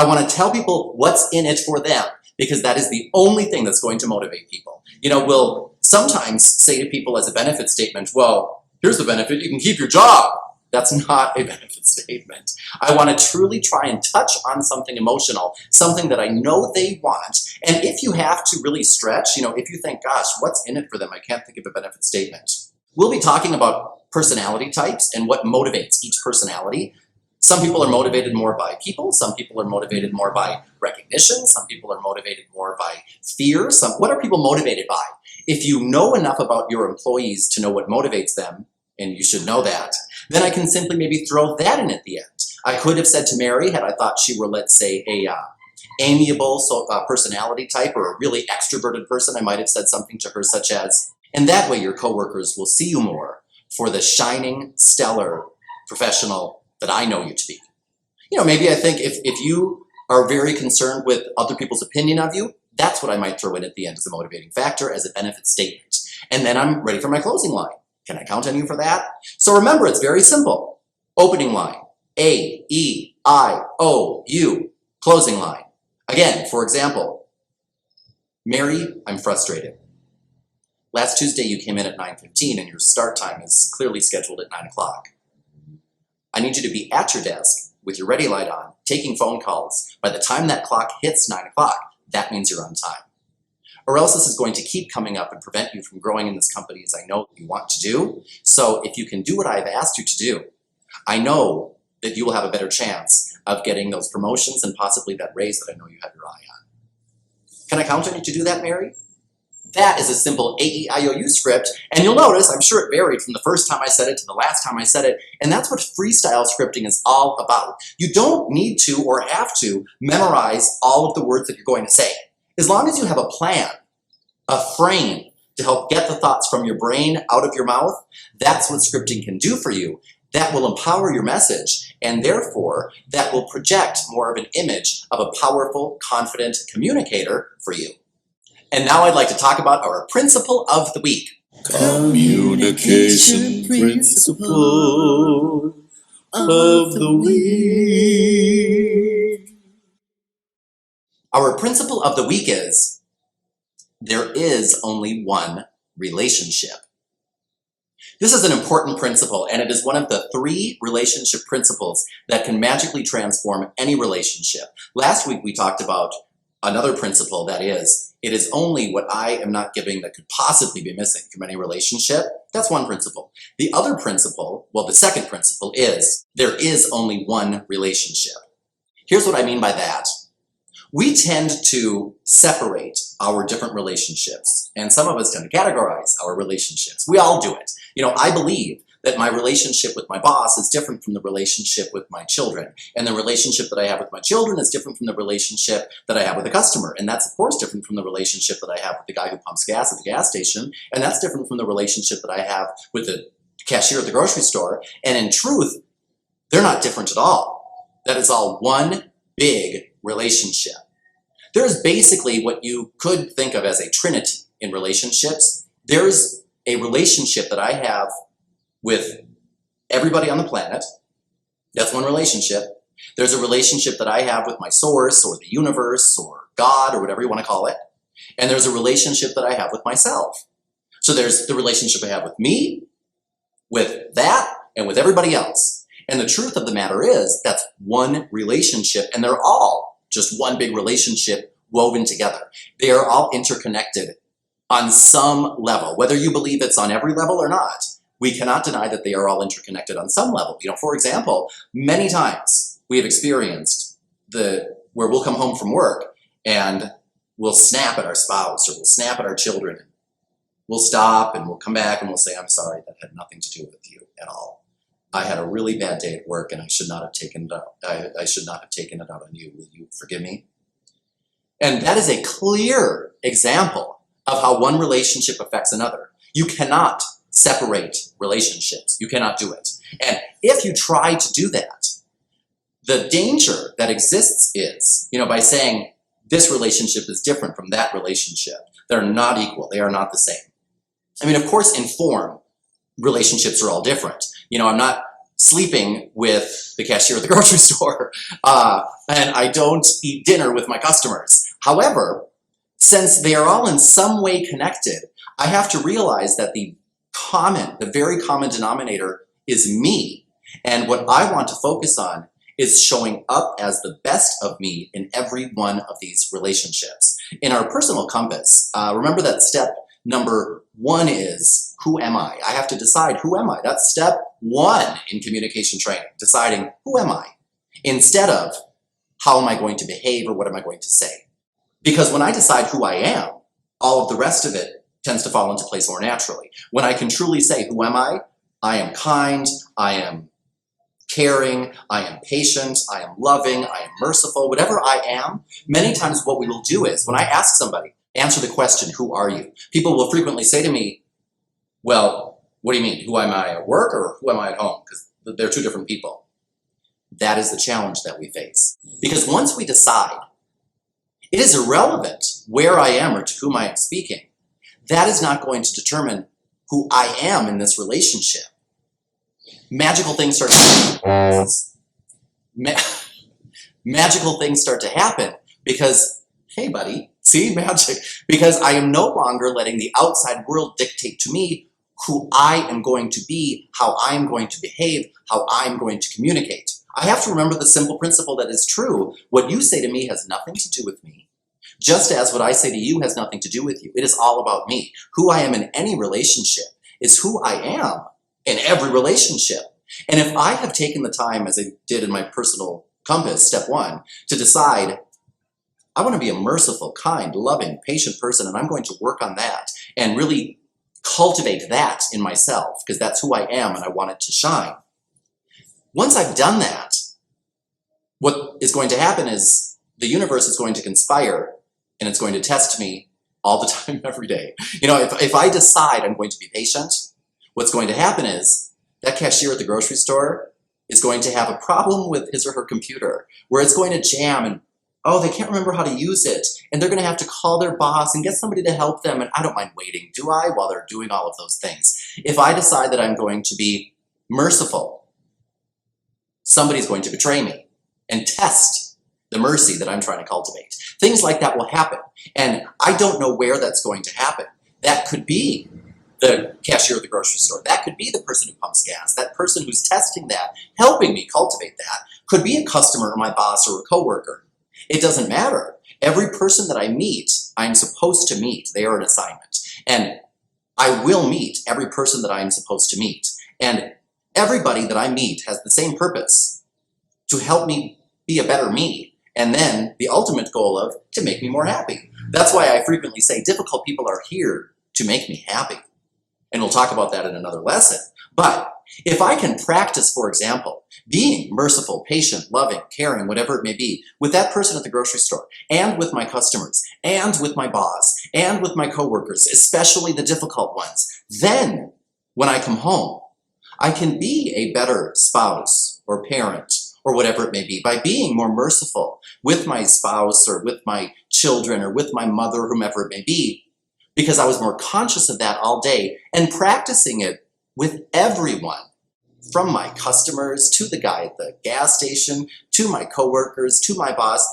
I want to tell people what's in it for them, because that is the only thing that's going to motivate people. We'll sometimes say to people as a benefit statement, well, here's the benefit, you can keep your job. That's not a benefit statement. I want to truly try and touch on something emotional, something that I know they want. And if you have to really stretch, if you think, gosh, what's in it for them? I can't think of a benefit statement. We'll be talking about personality types and what motivates each personality. Some people are motivated more by people. Some people are motivated more by recognition. Some people are motivated more by fear. What are people motivated by? If you know enough about your employees to know what motivates them, and you should know that, then I can simply maybe throw that in at the end. I could have said to Mary, had I thought she were, let's say, a amiable personality type or a really extroverted person, I might have said something to her such as, and that way your coworkers will see you more for the shining, stellar professional that I know you to be. Maybe I think if you are very concerned with other people's opinion of you, that's what I might throw in at the end as a motivating factor, as a benefit statement. And then I'm ready for my closing line. Can I count on you for that? So remember, it's very simple. Opening line, A, E, I, O, U. Closing line. Again, for example, Mary, I'm frustrated. Last Tuesday you came in at 9:15 and your start time is clearly scheduled at 9 o'clock. I need you to be at your desk with your ready light on, taking phone calls. By the time that clock hits 9 o'clock, that means you're on time. Or else this is going to keep coming up and prevent you from growing in this company as I know you want to do. So if you can do what I've asked you to do, I know that you will have a better chance of getting those promotions and possibly that raise that I know you have your eye on. Can I count on you to do that, Mary? That is a simple AEIOU script, and you'll notice, I'm sure it varied from the first time I said it to the last time I said it, and that's what freestyle scripting is all about. You don't need to or have to memorize all of the words that you're going to say. As long as you have a plan, a frame to help get the thoughts from your brain out of your mouth, that's what scripting can do for you. That will empower your message, and therefore, that will project more of an image of a powerful, confident communicator for you. And now I'd like to talk about our principle of the week. Communication principle of the week. Our principle of the week is, there is only one relationship. This is an important principle, and it is one of the 3 relationship principles that can magically transform any relationship. Last week we talked about another principle, that is, it is only what I am not giving that could possibly be missing from any relationship. That's one principle. The other principle, well, the second principle is, there is only one relationship. Here's what I mean by that. We tend to separate our different relationships, and some of us tend to categorize our relationships. We all do it. I believe that my relationship with my boss is different from the relationship with my children, and the relationship that I have with my children is different from the relationship that I have with a customer, and that's of course different from the relationship that I have with the guy who pumps gas at the gas station, and that's different from the relationship that I have with the cashier at the grocery store, and in truth, they're not different at all. That is all one big relationship. There's basically what you could think of as a trinity in relationships. There's a relationship that I have with everybody on the planet. That's one relationship. There's a relationship that I have with my source or the universe or God or whatever you want to call it. And there's a relationship that I have with myself. So there's the relationship I have with me, with that, and with everybody else. And the truth of the matter is that's one relationship, and they're all just one big relationship woven together. They are all interconnected on some level. Whether you believe it's on every level or not, we cannot deny that they are all interconnected on some level. For example, many times we have experienced where we'll come home from work and we'll snap at our spouse or we'll snap at our children. We'll stop and we'll come back and we'll say, I'm sorry, that had nothing to do with you at all. I had a really bad day at work and I should not have taken it out. I should not have taken it out on you. Will you forgive me? And that is a clear example of how one relationship affects another. You cannot separate relationships. You cannot do it. And if you try to do that, the danger that exists is, by saying this relationship is different from that relationship. They're not equal. They are not the same. Of course, in form, relationships are all different. I'm not sleeping with the cashier at the grocery store, and I don't eat dinner with my customers. However, since they are all in some way connected, I have to realize that the very common denominator is me. And what I want to focus on is showing up as the best of me in every one of these relationships. In our personal compass, remember that step number 1 is, who am I? I have to decide, who am I? That's step 1 in communication training, deciding, who am I? Instead of, how am I going to behave or what am I going to say? Because when I decide who I am, all of the rest of it tends to fall into place more naturally. When I can truly say, who am I? I am kind, I am caring, I am patient, I am loving, I am merciful, whatever I am. Many times what we will do is, when I ask somebody, answer the question, who are you? People will frequently say to me, well, what do you mean? Who am I at work or who am I at home? Because they're two different people. That is the challenge that we face. Because once we decide, it is irrelevant where I am or to whom I am speaking. That is not going to determine who I am in this relationship. Magical things start to magical things start to happen because, hey buddy, see, magic. Because I am no longer letting the outside world dictate to me who I am going to be, how I am going to behave, how I am going to communicate. I have to remember the simple principle that is true. What you say to me has nothing to do with me. Just as what I say to you has nothing to do with you. It is all about me. Who I am in any relationship is who I am in every relationship. And if I have taken the time, as I did in my personal compass, step 1, to decide, I want to be a merciful, kind, loving, patient person, and I'm going to work on that and really cultivate that in myself, because that's who I am and I want it to shine. Once I've done that, what is going to happen is the universe is going to conspire and it's going to test me all the time, every day. You know, if I decide I'm going to be patient, what's going to happen is that cashier at the grocery store is going to have a problem with his or her computer where it's going to jam and, oh, they can't remember how to use it. And they're going to have to call their boss and get somebody to help them. And I don't mind waiting, do I, while they're doing all of those things. If I decide that I'm going to be merciful, somebody's going to betray me and test the mercy that I'm trying to cultivate. Things like that will happen. And I don't know where that's going to happen. That could be the cashier at the grocery store. That could be the person who pumps gas. That person who's testing that, helping me cultivate that, could be a customer or my boss or a coworker. It doesn't matter. Every person that I meet, I'm supposed to meet. They are an assignment. And I will meet every person that I am supposed to meet. And everybody that I meet has the same purpose, to help me be a better me. And then the ultimate goal of, to make me more happy. That's why I frequently say difficult people are here to make me happy. And we'll talk about that in another lesson. But if I can practice, for example, being merciful, patient, loving, caring, whatever it may be, with that person at the grocery store, and with my customers, and with my boss, and with my coworkers, especially the difficult ones, then when I come home, I can be a better spouse or parent or whatever it may be by being more merciful with my spouse or with my children or with my mother, whomever it may be, because I was more conscious of that all day and practicing it with everyone, from my customers to the guy at the gas station, to my coworkers, to my boss.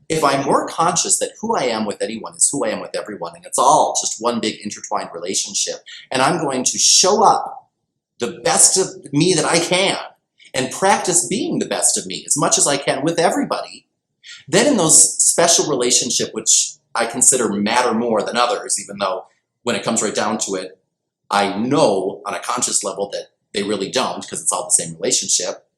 If I'm more conscious that who I am with anyone is who I am with everyone, and it's all just one big intertwined relationship, and I'm going to show up the best of me that I can and practice being the best of me as much as I can with everybody, then in those special relationships, which I consider matter more than others, even though when it comes right down to it, I know on a conscious level that they really don't, because it's all the same relationship,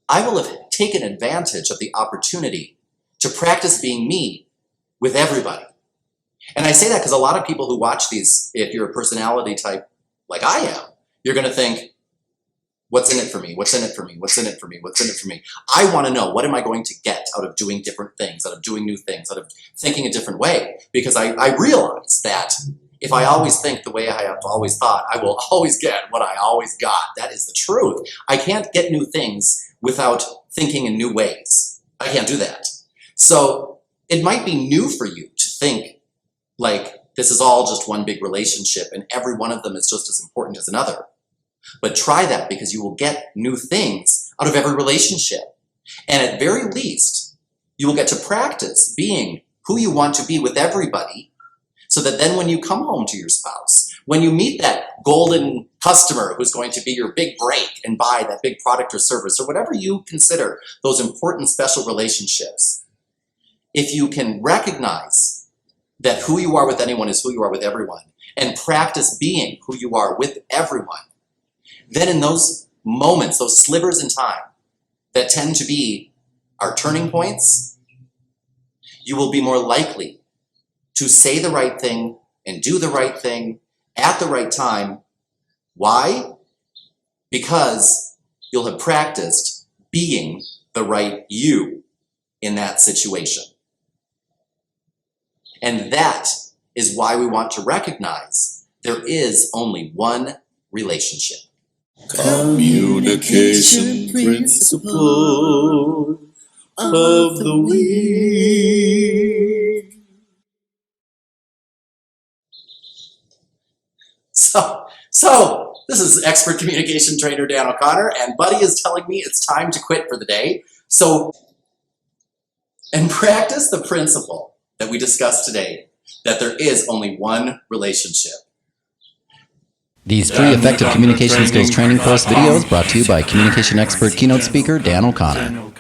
I will have taken advantage of the opportunity to practice being me with everybody. And I say that because a lot of people who watch these, if you're a personality type like I am, you're going to think, what's in it for me? What's in it for me? What's in it for me? What's in it for me? I want to know, what am I going to get out of doing different things, out of doing new things, out of thinking a different way? Because I realize that if I always think the way I have always thought, I will always get what I always got. That is the truth. I can't get new things without thinking in new ways. I can't do that. So it might be new for you to think like this is all just one big relationship and every one of them is just as important as another. But try that because you will get new things out of every relationship. And at very least, you will get to practice being who you want to be with everybody, so that then when you come home to your spouse, when you meet that golden customer who's going to be your big break and buy that big product or service or whatever you consider those important special relationships, if you can recognize that who you are with anyone is who you are with everyone and practice being who you are with everyone, then in those moments, those slivers in time that tend to be our turning points, you will be more likely to say the right thing and do the right thing at the right time. Why? Because you'll have practiced being the right you in that situation. And that is why we want to recognize there is only one relationship. Communication principle of the week. So this is expert communication trainer Dan O'Connor, and Buddy is telling me it's time to quit for the day. And practice the principle that we discussed today, that there is only one relationship. These free effective communication skills training course videos brought to you by communication expert keynote speaker Dan O'Connor.